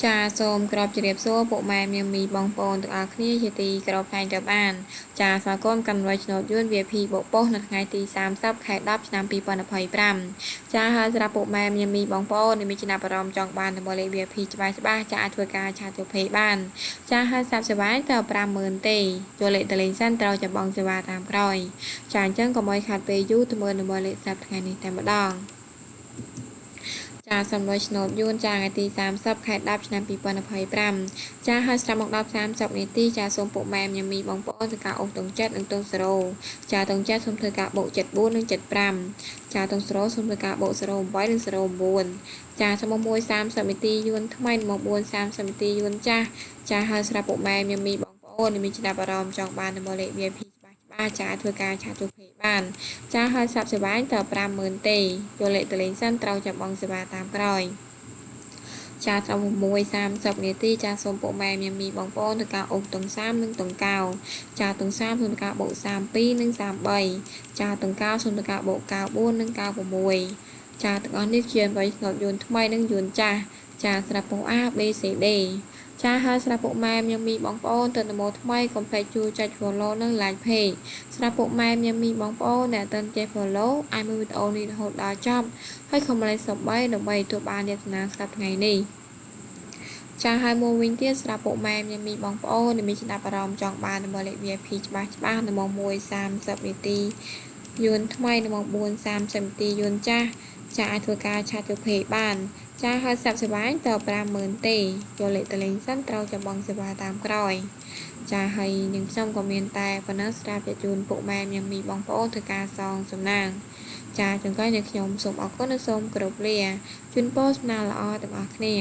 ចាសូមក្របជម្រាបសួរពុកម៉ែមានមីបងប្អូនទាំងអស់គ្នាជាទីគោរពថ្លែងទៅបានចាស្វាគមន៍កាន់រយឆ្នោតយួន VIP បោកប៉ុស្តិ៍នៅថ្ងៃទី30ខែ10ឆ្នាំ2025ចាហើយសម្រាប់ពុកម៉ែមានមីបងប្អូនដែលមានចំណាប់អារម្មណ៍ចង់បានតំបន់លេខ VIP ច្បាស់ចាអាចធ្វើការឆាតទៅ Pay បានចាហើយសាប់សេវាទៅ50000ទេចូលលេខតលេងសិនត្រូវចាំបងសេវាតាមក្រោយចាអញ្ចឹងកុំឲ្យខាត់ពេលយូរទៅមើលតំបន់លេខសាប់ថ្ងៃនេះតែម្ដងចាសំណួរឆ្នោតយួនចាថ្ងៃទី30ខែ10ឆ្នាំ2025ចាហើយស្រាប់មកដល់30នាទីចាសូមពុកម៉ែញ៉ាមីបងប្អូនធ្វើការអូសតុងចិត្តនិងតុង0ចាតុងចិត្តសូមធ្វើការបូក74និង75ចាតុង0សូមធ្វើការបូក08និង09ចាសម1 30នាទីយួនថ្មីមក4 30នាទីយួនចាហើយស្រាប់ពុកម៉ែញ៉ាមីបងប្អូនមានចំណាប់អារម្មណ៍ចង់បានតំបន់លេខ VIPចាធ្វើការឆាតទូភេបានចាហើយសាប់សេវាទៅ50000ទេចូលលេខតលេងសិនត្រូវចាំបងសេវាតាមក្រោយចាត្រឹម1 30នាទីចាសូមពុកម៉ែមានមីបងប្អូនធ្វើការអូសតុង30និងតុងកោចាតុង30សូមធ្វើការបូក32និង33ចាតុងកោសូមធ្វើការបូក94និង96ចាទាំងអស់នេះជាអ្វីស្នូតយួនថ្មីនិងយួនចាស់ចាស្រាប់ពុក A B C D ចាហើយស្រាប់ពុកម៉ែមានមីបងប្អូនទៅនមោថ្មីកុំភ្លេចជួយចុច follow និង like page ស្រាប់ពុកម៉ែមានមីបងប្អូនដែលអត់ទាន់ចេះ follow អាចមើលវីដេអូនេះរហូតដល់ចប់ហើយខមមិនសប្បាយដើម្បីទទួលបានយុទ្ធនាស្រាប់ថ្ងៃនេះចាហើយមួយវិញទៀតស្រាប់ពុកម៉ែមានមីបងប្អូនដែលមានចំណាប់អារម្មណ៍ចង់បានតំបន់លេខ VIP ច្បាស់នៅម៉ោង1 30នាទីយួនថ្មីនៅម៉ោង4 30នាទីយួនចាស់ចាអាចធ្វើការឆាតទៅ Pay បានចាហើយសាប់សេវាទៅ50000ទេចូលលេខតលេងសិនត្រូវចាំបងសេវាតាមក្រោយចាហើយនឹងខ្ញុំក៏មានតែប៉ុណ្ណឹងស្រាប់ជូនពុកម៉ែមានមីបងប្អូនធ្វើការសងសំណាងចាចង្កេះនៅខ្ញុំសូមអរគុណនិងសូមគោរពលាជូនពរសំណាងល្អទាំងអស់គ្នា